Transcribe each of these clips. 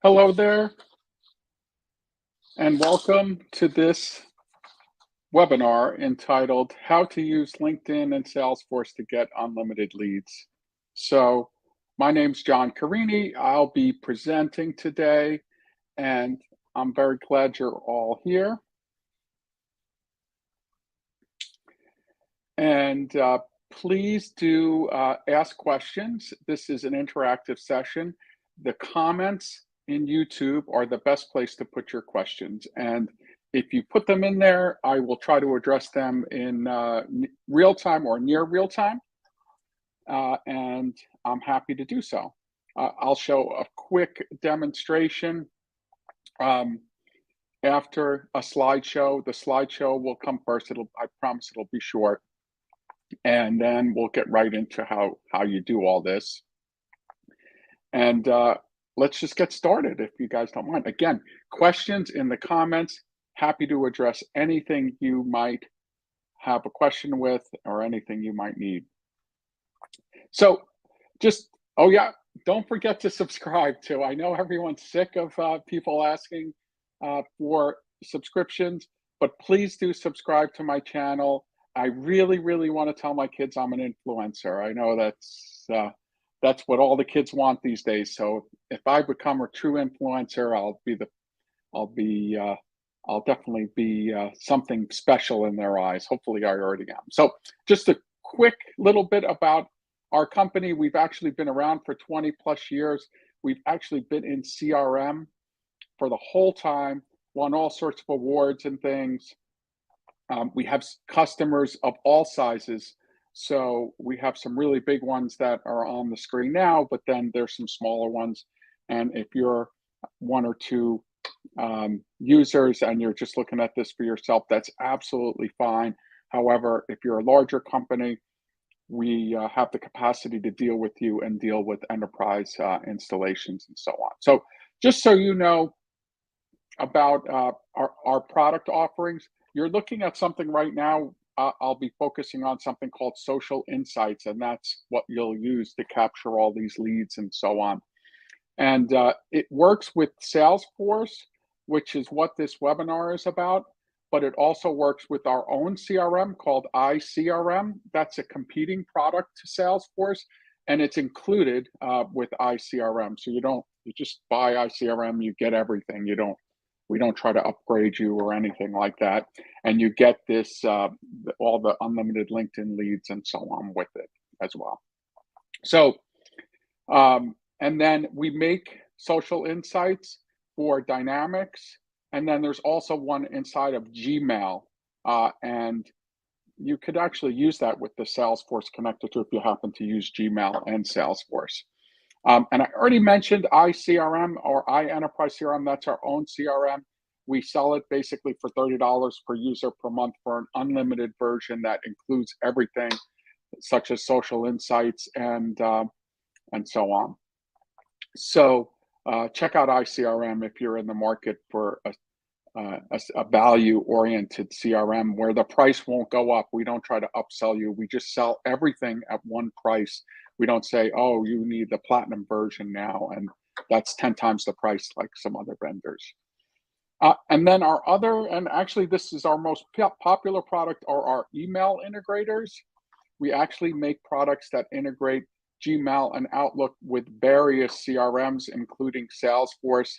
Hello there, and welcome to this webinar entitled How to Use LinkedIn and Salesforce to Get Unlimited Leads. So, my name's John Carini. I'll be presenting today, and I'm very glad you're all here. And please do ask questions. This is an interactive session. The comments in YouTube are the best place to put your questions. And if you put them in there, I will try to address them in real time or near real time. And I'm happy to do so. I'll show a quick demonstration after a slideshow. The slideshow will come first. I promise it'll be short. And then we'll get right into how you do all this. And let's just get started if you guys don't mind. Again, questions in the comments. Happy to address anything you might have a question with or anything you might need. So oh yeah, don't forget to subscribe too. I know everyone's sick of people asking for subscriptions, but please do subscribe to my channel. I really, really want to tell my kids I'm an influencer. I know that's what all the kids want these days. So if I become a true influencer, I'll definitely be something special in their eyes. Hopefully I already am. So just a quick little bit about our company. We've actually been around for 20 plus years. We've actually been in CRM for the whole time, won all sorts of awards and things. We have customers of all sizes. So we have some really big ones that are on the screen now, but then there's some smaller ones. And if you're one or two users and you're just looking at this for yourself, that's absolutely fine. However, if you're a larger company, we have the capacity to deal with you and deal with enterprise installations and so on. So just so you know about our product offerings, you're looking at something right now. I'll be focusing on something called social insights, and that's what you'll use to capture all these leads and so on. And it works with Salesforce, which is what this webinar is about, but it also works with our own CRM called iCRM. That's a competing product to Salesforce, and it's included with iCRM. So you just buy iCRM, you get everything. We don't try to upgrade you or anything like that. And you get this, all the unlimited LinkedIn leads and so on with it as well. So, and then we make social insights for Dynamics. And then there's also one inside of Gmail. And you could actually use that with the Salesforce connector too if you happen to use Gmail and Salesforce. And I already mentioned iCRM or iEnterprise CRM. That's our own CRM. We sell it basically for $30 per user per month for an unlimited version that includes everything, such as social insights and so on. So check out iCRM if you're in the market for a value-oriented CRM where the price won't go up. We don't try to upsell you. We just sell everything at one price. We don't say, oh, you need the platinum version now, and that's 10 times the price like some other vendors. And then and actually this is our most popular product, are our email integrators. We actually make products that integrate Gmail and Outlook with various CRMs, including Salesforce,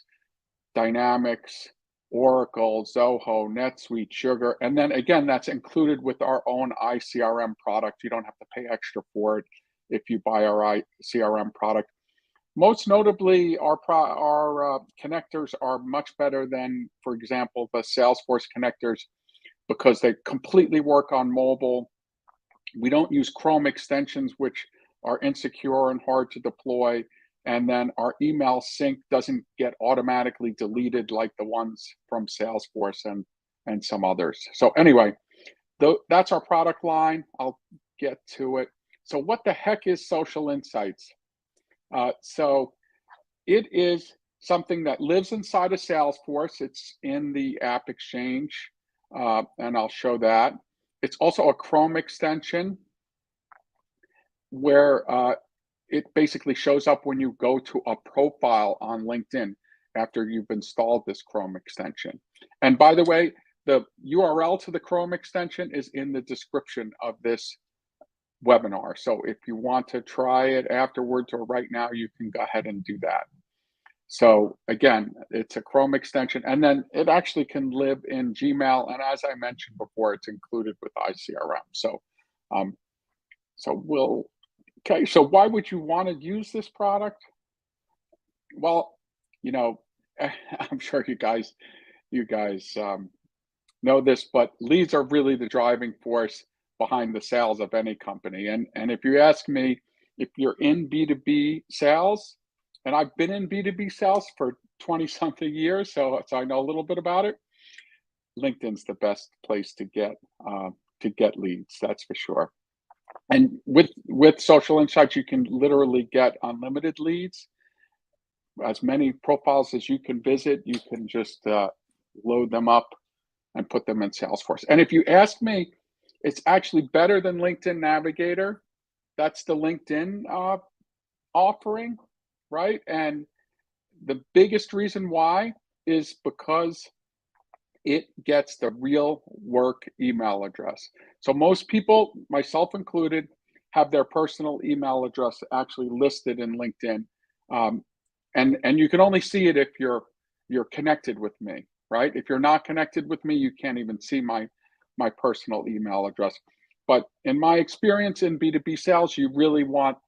Dynamics, Oracle, Zoho, NetSuite, Sugar. And then again, that's included with our own iCRM product. You don't have to pay extra for it if you buy our iCRM product. Most notably, our connectors are much better than, for example, the Salesforce connectors because they completely work on mobile. We don't use Chrome extensions, which are insecure and hard to deploy. And then our email sync doesn't get automatically deleted like the ones from Salesforce and some others. So anyway, that's our product line. I'll get to it. So what the heck is social insights? So it is something that lives inside of Salesforce. It's in the App Exchange, and I'll show that. It's also a Chrome extension where it basically shows up when you go to a profile on LinkedIn. after you've installed this Chrome extension. And by the way, the URL to the Chrome extension is in the description of this webinar. So if you want to try it afterwards or right now, you can go ahead and do that. So again, it's a Chrome extension, and then it actually can live in Gmail. And as I mentioned before, it's included with ICRM. So, okay. So why would you want to use this product? Well, you know, I'm sure you guys know this, but leads are really the driving force behind the sales of any company. And if you ask me, if you're in B2B sales, and I've been in B2B sales for 20 something years, so I know a little bit about it. LinkedIn's the best place to get leads, that's for sure. And with Social Insights, you can literally get unlimited leads, as many profiles as you can visit. You can just load them up and put them in Salesforce. And if you ask me, it's actually better than LinkedIn Navigator. That's the LinkedIn offering, right? And the biggest reason why is because it gets the real work email address. So most people, myself included, have their personal email address actually listed in LinkedIn. And you can only see it if you're connected with me, right? If you're not connected with me, you can't even see my personal email address. But in my experience in B2B sales, you really want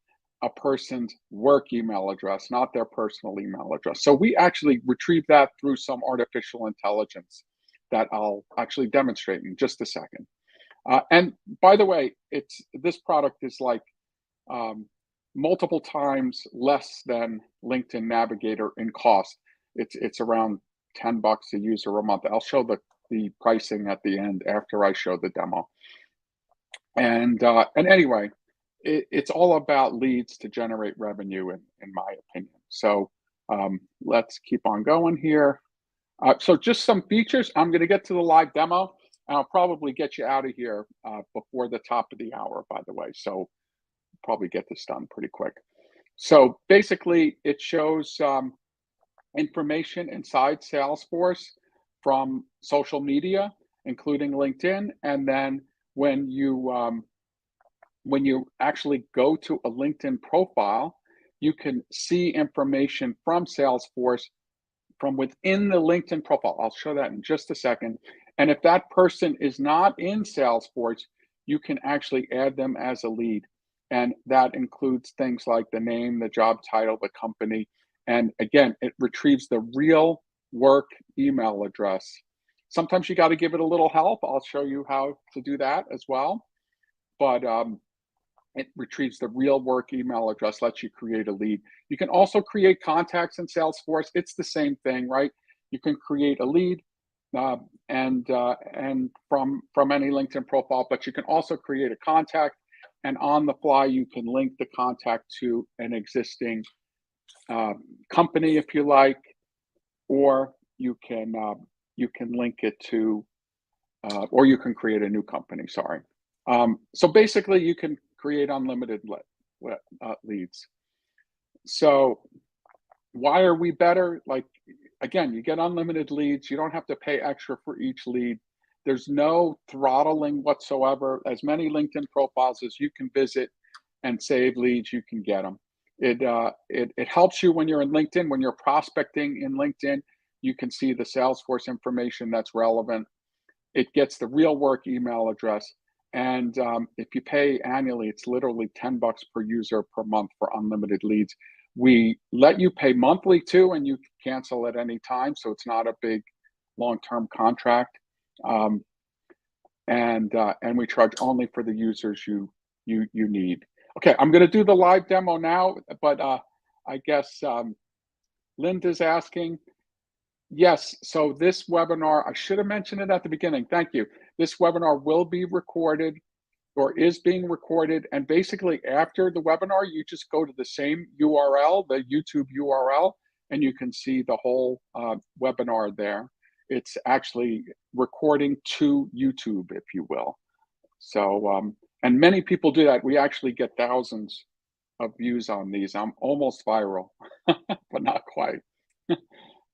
a person's work email address, not their personal email address. So we actually retrieve that through some artificial intelligence that I'll actually demonstrate in just a second. And by the way, this product is like multiple times less than LinkedIn Navigator in cost. It's around $10 a user a month. I'll show the pricing at the end after I show the demo. And anyway, it's all about leads to generate revenue, in my opinion. So let's keep on going here. So just some features. I'm going to get to the live demo, and I'll probably get you out of here before the top of the hour, by the way. So probably get this done pretty quick. So basically, it shows information inside Salesforce from social media, including LinkedIn. And then when you actually go to a LinkedIn profile, you can see information from Salesforce from within the LinkedIn profile. I'll show that in just a second. And if that person is not in Salesforce, you can actually add them as a lead. And that includes things like the name, the job title, the company. And again, it retrieves the real work email address. Sometimes you got to give it a little help. I'll show you how to do that as well. But it retrieves the real work email address, lets you create a lead. You can also create contacts in Salesforce. It's the same thing, right? You can create a lead and from any LinkedIn profile, but you can also create a contact, and on the fly, you can link the contact to an existing company if you like, or you can link it to, or you can create a new company. Sorry. So basically, you can create unlimited leads. So why are we better? Like, again, you get unlimited leads. You don't have to pay extra for each lead. There's no throttling whatsoever. As many LinkedIn profiles as you can visit and save leads, you can get them. It helps you when you're in LinkedIn. When you're prospecting in LinkedIn, you can see the Salesforce information that's relevant. It gets the real work email address. And if you pay annually, it's literally $10 per user per month for unlimited leads. We let you pay monthly too, and you can cancel at any time. So it's not a big long-term contract. And we charge only for the users you need. Okay, I'm going to do the live demo now, but I guess Linda's asking. Yes, so this webinar, I should have mentioned it at the beginning. Thank you. This webinar will be recorded, or is being recorded. And basically after the webinar, you just go to the same URL, the YouTube URL, and you can see the whole webinar there. It's actually recording to YouTube, if you will. So, and many people do that. We actually get thousands of views on these. I'm almost viral, but not quite.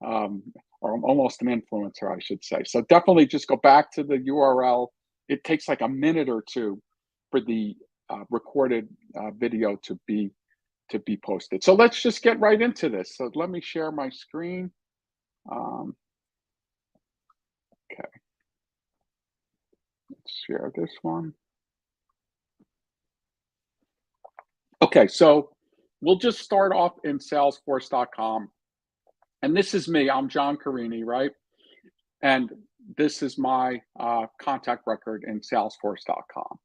um, or I'm almost an influencer, I should say. So definitely just go back to the URL. It takes like a minute or two for the recorded video to be posted. So let's just get right into this. So let me share my screen. Um, okay, let's share this one. Okay, so we'll just start off in Salesforce.com. And this is me. I'm John Carini, right? And this is my contact record in Salesforce.com.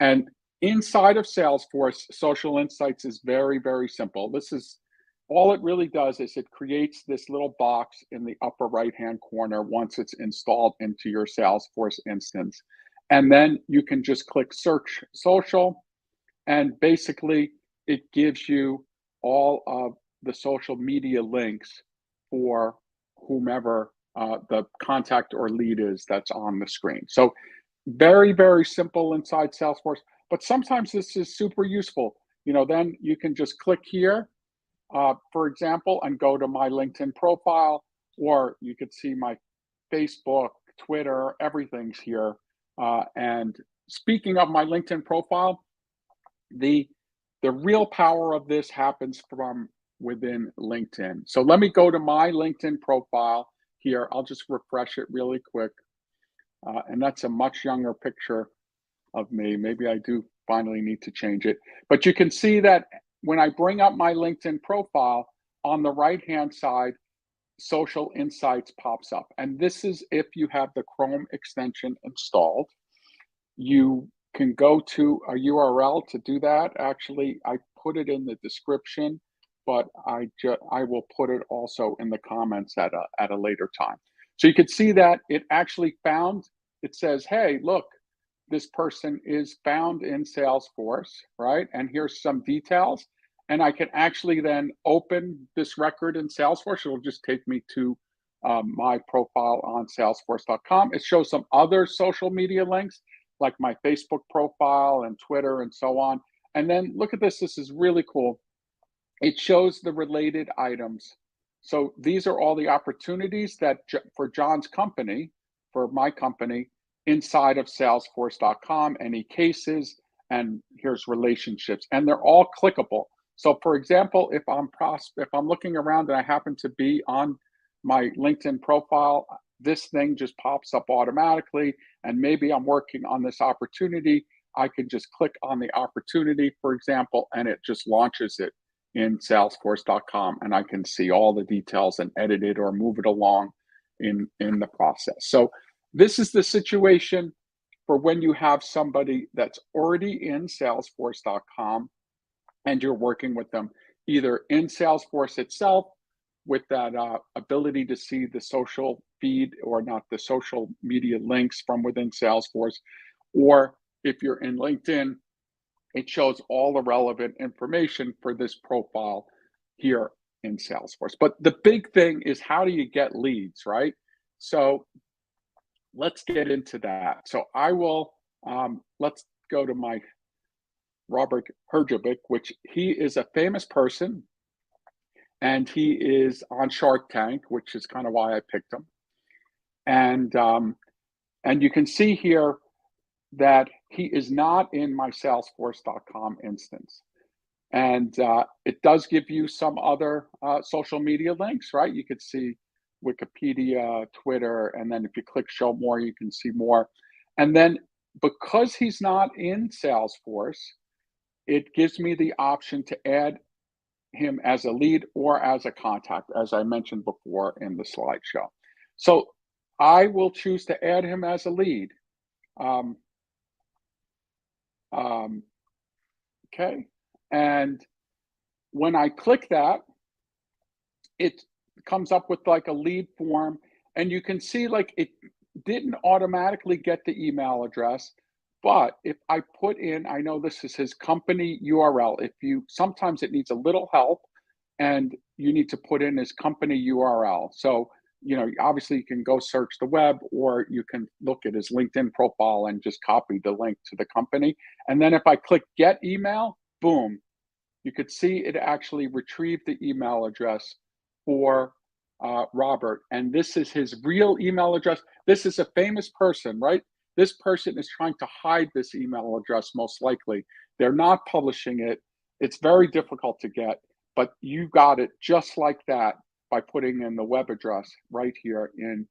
And inside of Salesforce, Social Insights is very, very simple. This is all it really does is it creates this little box in the upper right-hand corner once it's installed into your Salesforce instance. And then you can just click Search Social, and basically it gives you all of the social media links for whomever the contact or lead is that's on the screen. So very, very simple inside Salesforce, but sometimes this is super useful. Then you can just click here, for example, and go to my LinkedIn profile, or you could see my Facebook, Twitter, everything's here. And speaking of my LinkedIn profile, the the real power of this happens from within LinkedIn. So let me go to my LinkedIn profile here. I'll just refresh it really quick. And that's a much younger picture of me. Maybe I do finally need to change it. But you can see that when I bring up my LinkedIn profile, on the right-hand side, Social Insights pops up. And this is if you have the Chrome extension installed. You can go to a URL to do that. Actually, I put it in the description, but I will put it also in the comments at a later time. So you can see that it actually found, it says, hey, look, this person is found in Salesforce, right? And here's some details. And I can actually then open this record in Salesforce. It'll just take me to my profile on Salesforce.com. It shows some other social media links, like my Facebook profile and Twitter and so on. And then look at this. This is really cool. It shows the related items. So these are all the opportunities that for John's company, for my company, inside of Salesforce.com, any cases, and here's relationships, and they're all clickable. So for example, if I'm looking around and I happen to be on my LinkedIn profile, this thing just pops up automatically, and maybe I'm working on this opportunity. I can just click on the opportunity, for example, and it just launches it in Salesforce.com, and I can see all the details and edit it or move it along in the process. So this is the situation for when you have somebody that's already in Salesforce.com and you're working with them either in Salesforce itself with that ability to see the social feed or not the social media links from within Salesforce, or if you're in LinkedIn, it shows all the relevant information for this profile here in Salesforce. But the big thing is, how do you get leads, right? So let's get into that. So I will, let's go to my Robert Herjavec, which he is a famous person, and he is on Shark Tank, which is kind of why I picked him. And you can see here that he is not in my Salesforce.com instance. And it does give you some other social media links, right? You could see Wikipedia, Twitter, and then if you click show more, you can see more. And then because he's not in Salesforce, it gives me the option to add him as a lead or as a contact, as I mentioned before in the slideshow. So I will choose to add him as a lead. Okay. And when I click that, it comes up with like a lead form, and you can see like it didn't automatically get the email address. But if I put in, I know this is his company URL. If you, sometimes it needs a little help and you need to put in his company URL. So, obviously you can go search the web, or you can look at his LinkedIn profile and just copy the link to the company. And then if I click get email, boom, you could see it actually retrieved the email address for Robert, and this is his real email address. This is a famous person, right? This person is trying to hide this email address, most likely. They're not publishing it. It's very difficult to get, but you got it just like that by putting in the web address right here in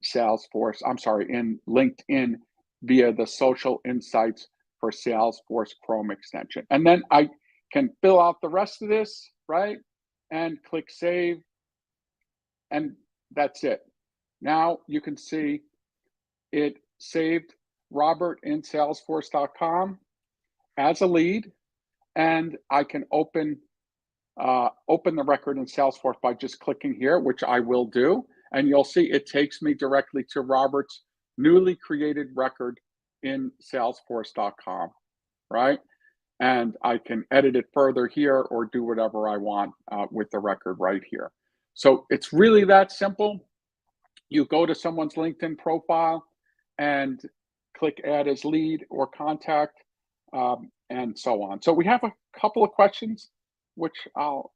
Salesforce, I'm sorry, in LinkedIn via the Social Insights for Salesforce Chrome extension. And then I can fill out the rest of this, right? And click save, and that's it. Now you can see it saved Robert in Salesforce.com as a lead, and I can open the record in Salesforce by just clicking here, which I will do. And you'll see it takes me directly to Robert's newly created record in Salesforce.com, right? And I can edit it further here or do whatever I want with the record right here. So it's really that simple. You go to someone's LinkedIn profile and click add as lead or contact, and so on. So we have a couple of questions which I'll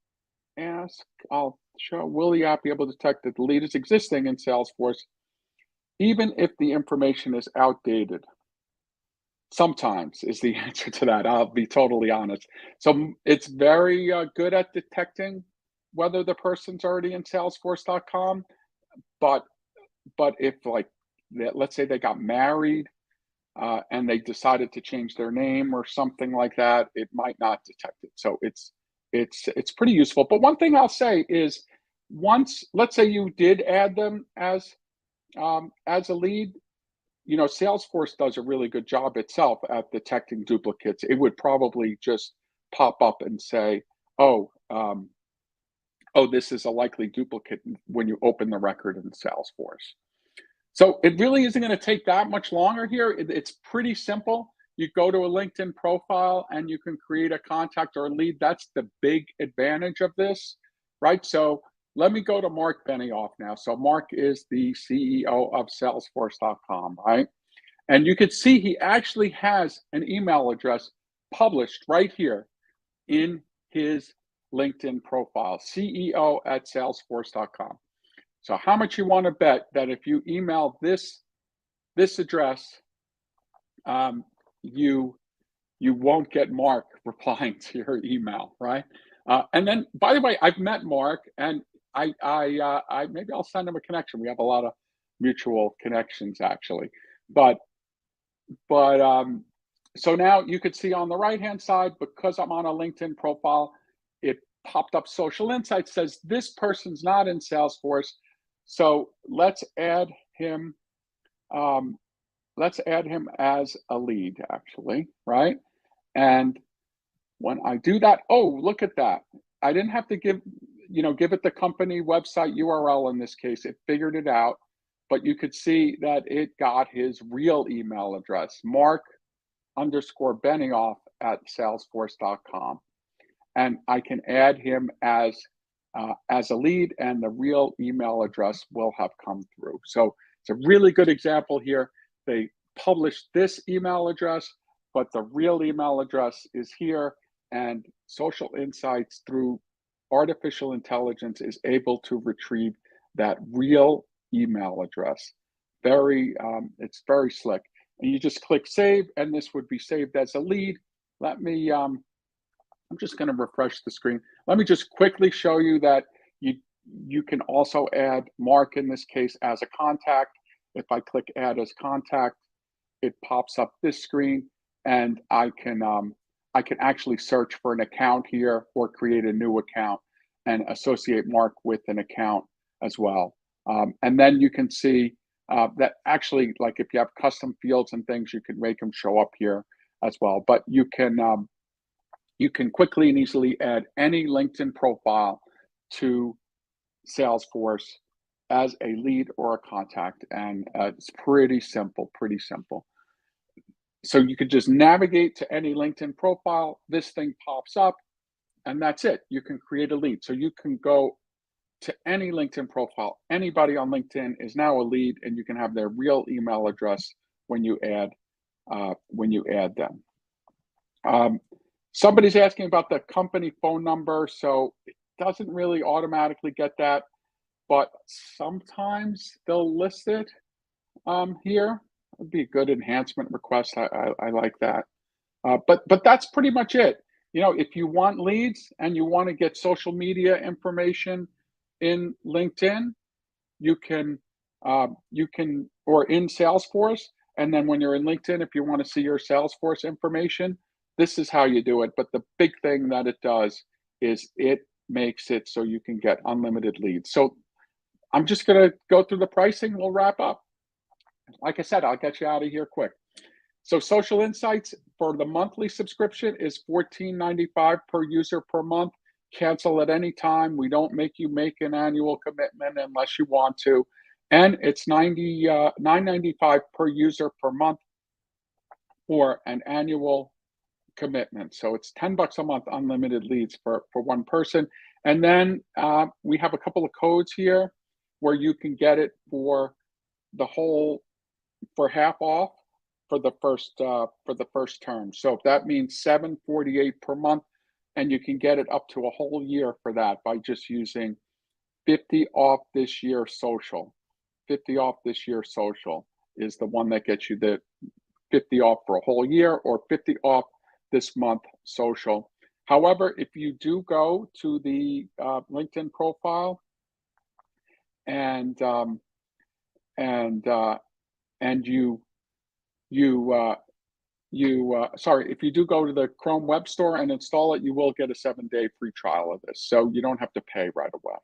ask. I'll show, will the app be able to detect that the lead is existing in Salesforce, even if the information is outdated? Sometimes is the answer to that. I'll be totally honest. So it's very good at detecting whether the person's already in Salesforce.com, but if like, let's say they got married and they decided to change their name or something like that, it might not detect it. So it's pretty useful. But one thing I'll say is, once, let's say you did add them as a lead, Salesforce does a really good job itself at detecting duplicates. It would probably just pop up and say, oh, this is a likely duplicate when you open the record in Salesforce. So it really isn't going to take that much longer here. It's pretty simple. You go to a LinkedIn profile and you can create a contact or a lead. That's the big advantage of this, right? So let me go to Mark Benioff now. So Mark is the CEO of Salesforce.com, right? And you can see he actually has an email address published right here in his LinkedIn profile, CEO at Salesforce.com. So how much you want to bet that if you email this address, you won't get Mark replying to your email, right? And then, by the way, I've met Mark, and I maybe I'll send him a connection. We have a lot of mutual connections, actually. But so now you could see on the right-hand side, because I'm on a LinkedIn profile, it popped up Social Insights, says this person's not in Salesforce. So let's add him. Let's add him as a lead, actually, right? And when I do that, oh, look at that. I didn't have to give it the company website URL in this case. It figured it out, but you could see that it got his real email address, Mark_Benioff at Salesforce.com. And I can add him as a lead, and the real email address will have come through. So it's a really good example here. They published this email address, but the real email address is here, and Social Insights, through artificial intelligence, is able to retrieve that real email address. It's very slick. And you just click save, and this would be saved as a lead. Let me, I'm just going to refresh the screen. Let me just quickly show you that you can also add Mark, in this case, as a contact. If I click add as contact, it pops up this screen, and I can actually search for an account here or create a new account and associate Mark with an account as well. And then you can see that actually, like, if you have custom fields and things, you can make them show up here as well. But you can quickly and easily add any LinkedIn profile to Salesforce as a lead or a contact, and it's pretty simple. So you could just navigate to any LinkedIn profile, this thing pops up, and that's it. You can create a lead. So you can go to any LinkedIn profile. Anybody on LinkedIn is now a lead, and you can have their real email address when you add them. Somebody's asking about the company phone number, so it doesn't really automatically get that. but sometimes they'll list it here. It'd be a good enhancement request. I like that. But that's pretty much it. You know, if you want leads and you want to get social media information in LinkedIn, you can or in Salesforce, and then when you're in LinkedIn, if you want to see your Salesforce information, this is how you do it. But the big thing that it does is it makes it so you can get unlimited leads. So I'm just going to go through the pricing. We'll wrap up. Like I said, I'll get you out of here quick. So Social Insights for the monthly subscription is $14.95 per user per month. Cancel at any time. We don't make you make an annual commitment unless you want to. And it's $9.95 per user per month for an annual commitment. So it's $10 a month, unlimited leads for one person. And then we have a couple of codes here where you can get it for the whole, for half off for the first term. So that means $7.48 per month, and you can get it up to a whole year for that by just using 50 off this year social. 50 off this year social is the one that gets you the 50 off for a whole year, or 50 off this month social. However, if you do go to the LinkedIn profile and sorry, if you do go to the Chrome Web Store and install it, you will get a 7-day free trial of this. So you don't have to pay right away.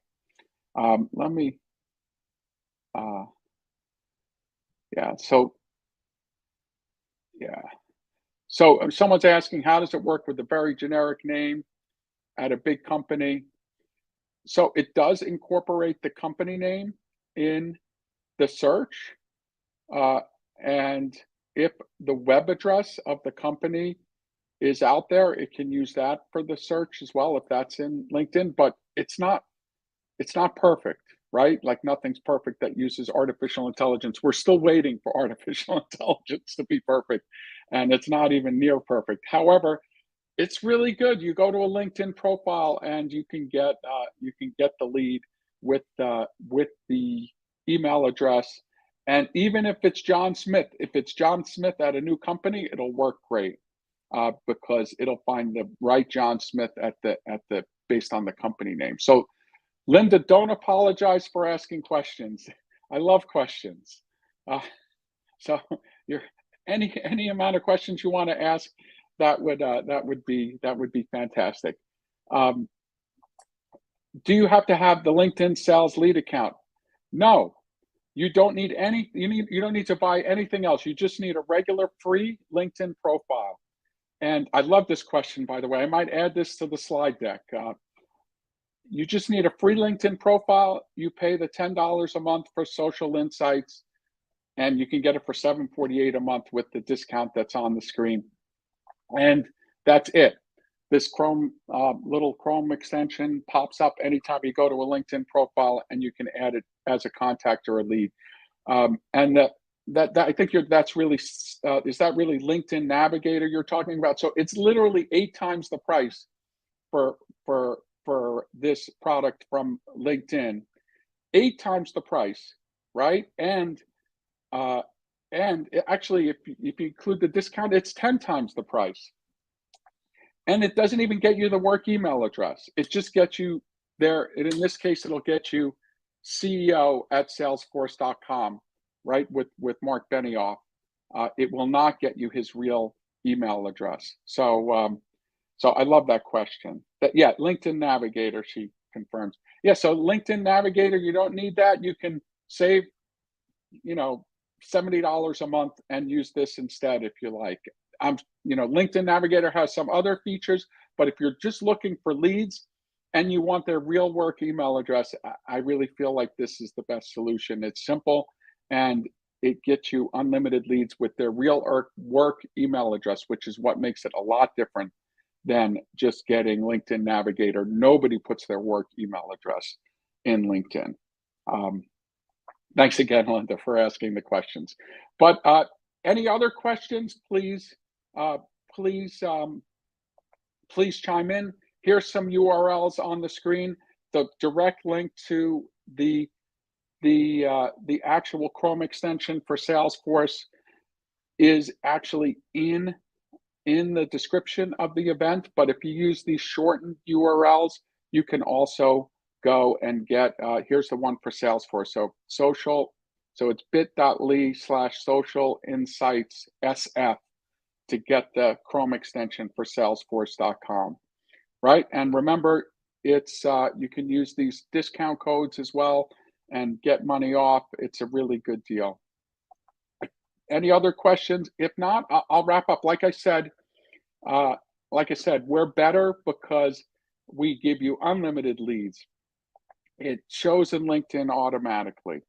Let me, yeah, so, yeah. So someone's asking, how does it work with a very generic name at a big company? So it does incorporate the company name in the search. And if the web address of the company is out there, it can use that for the search as well if that's in LinkedIn, but it's not perfect, right? Like nothing's perfect that uses artificial intelligence. We're still waiting for artificial intelligence to be perfect, and it's not even near perfect. However, it's really good. You go to a LinkedIn profile and you can get the lead with the email address. And even if it's John Smith, if it's John Smith at a new company, it'll work great because it'll find the right John Smith at the based on the company name. So Linda, don't apologize for asking questions. I love questions. Uh, so you're any amount of questions you want to ask, that would be fantastic. Um, do you have to have the LinkedIn sales lead account? No, you don't need any. You don't need to buy anything else. You just need a regular free LinkedIn profile. And I love this question, by the way. I might add this to the slide deck. You just need a free LinkedIn profile. You pay the $10 a month for Social Insights, and you can get it for $7.48 a month with the discount that's on the screen. And that's it. This little Chrome extension pops up anytime you go to a LinkedIn profile, and you can add it as a contact or a lead. And that I think that's really is that really LinkedIn Navigator you're talking about? So it's literally 8 times the price for for this product from LinkedIn, 8 times the price, right? Uh, actually, if you include the discount, it's 10 times the price. And it doesn't even get you the work email address. It just gets you there. And in this case, it'll get you CEO@salesforce.com, right? With Mark Benioff. It will not get you his real email address. So I love that question. Yeah, LinkedIn Navigator, she confirms. Yeah, so LinkedIn Navigator, you don't need that. You can save, you know, $70 a month and use this instead if you like. LinkedIn Navigator has some other features, but if you're just looking for leads and you want their real work email address, I really feel like this is the best solution. It's simple and it gets you unlimited leads with their real work email address, which is what makes it a lot different than just getting LinkedIn Navigator. Nobody puts their work email address in LinkedIn. Thanks again, Linda, for asking the questions. But any other questions, please, please chime in. Here's some URLs on the screen. The direct link to the actual Chrome extension for Salesforce is actually in the description of the event, but if you use these shortened URLs, you can also go and get, here's the one for Salesforce. So it's bit.ly/social insights SF to get the Chrome extension for salesforce.com, right? And remember, it's you can use these discount codes as well and get money off. It's a really good deal. Any other questions? If not, I'll wrap up. Uh, like I said, we're better because we give you unlimited leads. It shows in LinkedIn automatically.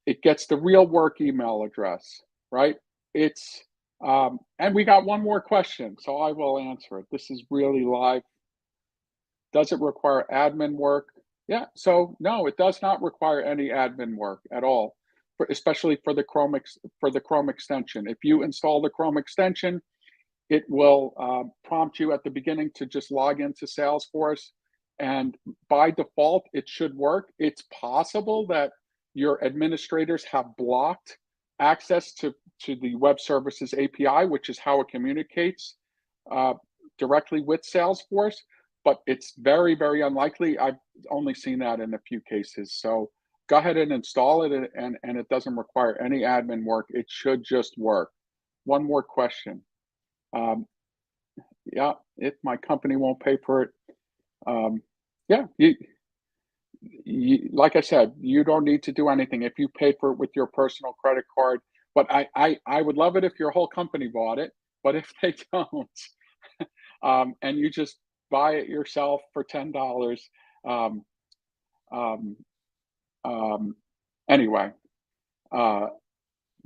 It gets the real work email address, right? It's and we got one more question, so I will answer it. This is really live. Does it require admin work? Yeah, so no, it does not require any admin work at all, especially for the Chrome extension. If you install the Chrome extension, it will prompt you at the beginning to just log into Salesforce, and by default, it should work. It's possible that your administrators have blocked access to the web services API, which is how it communicates uh, directly with Salesforce, but it's very, very unlikely. I've only seen that in a few cases. So go ahead and install it, and it doesn't require any admin work. It should just work. One more question. Um, yeah, if my company won't pay for it, yeah, like I said, you don't need to do anything if you pay for it with your personal credit card. But I would love it if your whole company bought it. But if they don't, and you just buy it yourself for $10, um, um, um, anyway, uh,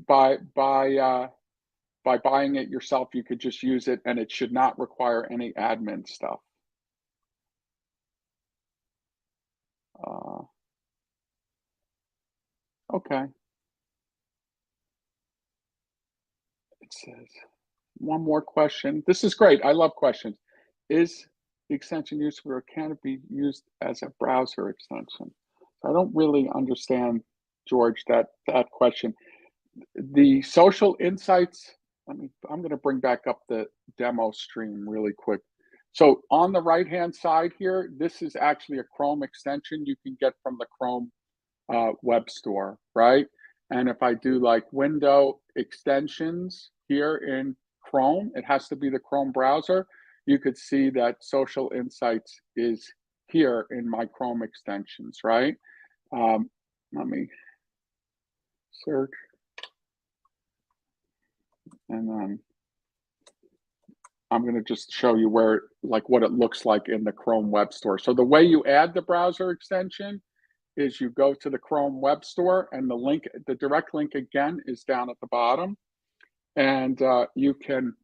by by uh, by buying it yourself, you could just use it, and it should not require any admin stuff. Uh, okay, it says one more question. This is great. I love questions. Is the extension used for, or can it be used as a browser extension? So I don't really understand, George, that question. The social insights, I'm going to bring back up the demo stream really quick. So on the right hand side here, this is actually a Chrome extension you can get from the Chrome web store, right? And if I do like window extensions here in Chrome, it has to be the Chrome browser. You could see that social insights is here in my Chrome extensions, right? Let me search, and then I'm going to just show you where, like, what it looks like in the Chrome web store. So the way you add the browser extension is you go to the Chrome web store, and the direct link again is down at the bottom, and you can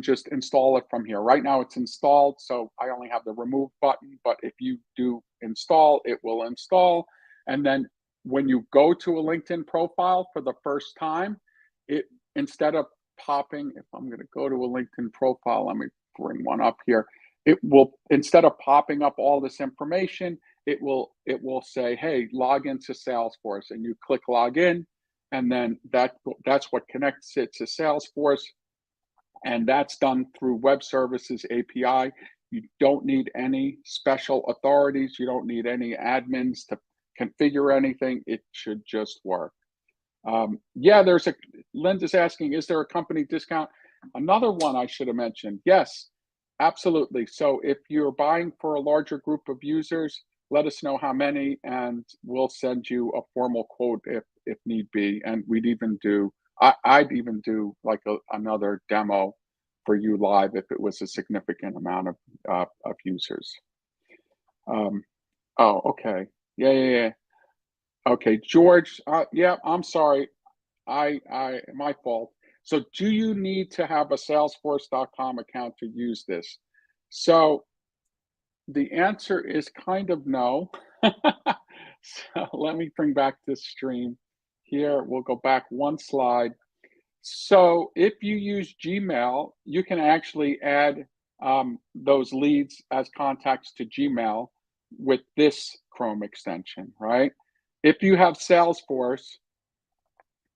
just install it from here. Right now it's installed, so I only have the remove button, but if you do install, it will install. And then when you go to a LinkedIn profile for the first time, it, instead of popping, if I'm going to go to a LinkedIn profile, let me bring one up here. It will, instead of popping up all this information, it will say, hey, log into Salesforce, and you click log in, and then that's what connects it to Salesforce, and that's done through web services API. You don't need any special authorities. You don't need any admins to configure anything. It should just work. Yeah, Linda's asking, is there a company discount? Another one I should have mentioned. Yes, absolutely. So if you're buying for a larger group of users, let us know how many, and we'll send you a formal quote if need be. And I'd even do like another demo for you live if it was a significant amount of users. Oh, okay. Yeah. Okay, George. Yeah, I'm sorry. My fault. So, do you need to have a Salesforce.com account to use this? So, the answer is kind of no. So, let me bring back this stream here. We'll go back one slide. So, if you use Gmail, you can actually add those leads as contacts to Gmail with this Chrome extension, right? If you have Salesforce,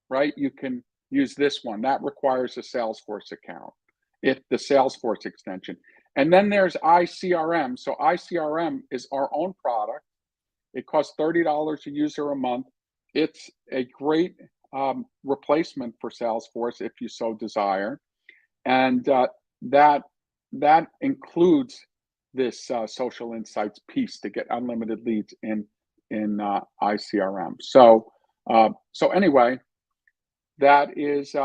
right, you can use this one. That requires a Salesforce account, if the Salesforce extension. And then there's iCRM. So iCRM is our own product. It costs $30 a user a month. It's a great replacement for Salesforce if you so desire, and that that includes this social insights piece to get unlimited leads in iCRM. So anyway, that is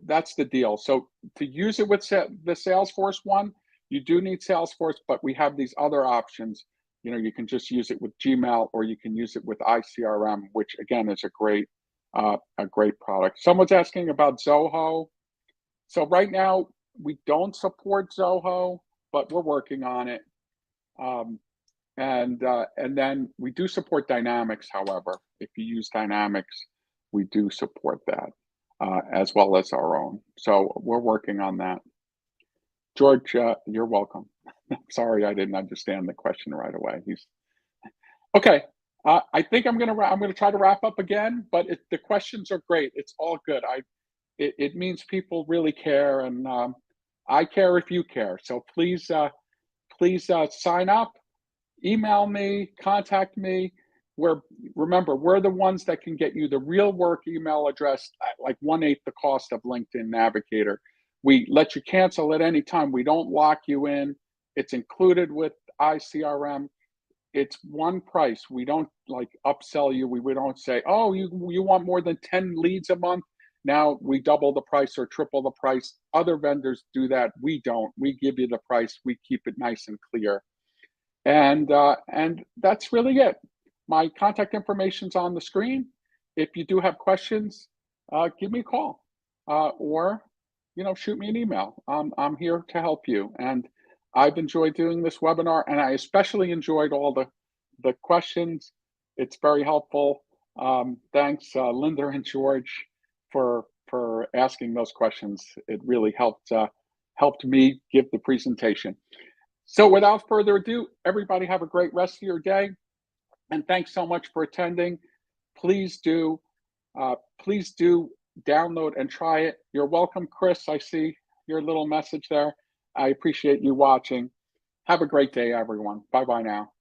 that's the deal. So to use it with the Salesforce one, you do need Salesforce, but we have these other options. You know, you can just use it with Gmail, or you can use it with iCRM, which again is a great product. Someone's asking about Zoho. So right now we don't support Zoho, but we're working on it. Um, and then we do support Dynamics. However, if you use Dynamics, we do support that as well as our own. So we're working on that. George, you're welcome. Sorry, I didn't understand the question right away. He's okay. I think I'm gonna try to wrap up again, but the questions are great. It's all good. It means people really care, and I care if you care. So please sign up, email me, contact me. Remember, we're the ones that can get you the real work email address at like 1/8 the cost of LinkedIn Navigator. We let you cancel at any time. We don't lock you in. It's included with iCRM. It's one price. We don't like upsell you. We don't say, oh, you want more than 10 leads a month. Now we double the price or triple the price. Other vendors do that. We don't. We give you the price. We keep it nice and clear. And that's really it. My contact information's on the screen. If you do have questions, give me a call, or shoot me an email. I'm here to help you. And I've enjoyed doing this webinar, and I especially enjoyed all the questions. It's very helpful. Thanks, Linda and George, for asking those questions. It really helped me give the presentation. So without further ado, everybody have a great rest of your day, and thanks so much for attending. Please do download and try it. You're welcome, Chris. I see your little message there. I appreciate you watching. Have a great day, everyone. Bye-bye now.